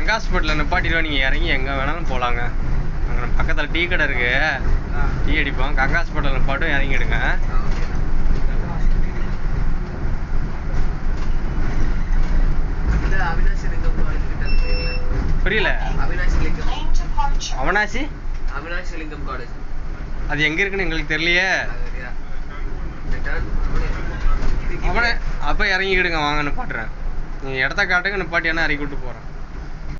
கங்கா ஹாஸ்பிட்டலில் நிப்பாட்டிடுவோம், நீங்கள் இறங்கி எங்கே வேணாலும் போகலாங்க. அங்கே பக்கத்தில் டீ கடை இருக்குது, டீ அடிப்போம். கங்கா ஹாஸ்பிட்டல் நிப்பாட்டும், இறங்கிடுங்க. புரியல. அவினாசி லிங்கம் காலேஜ் அது எங்கே இருக்குன்னு எங்களுக்கு தெரியலையே. அப்போ இறங்கிக்கிடுங்க, வாங்க நிப்பாட்டுறேன். நீங்கள் இடத்த காட்டுங்க, நிப்பாட்டியானா இறக்கி விட்டு போகிறேன்.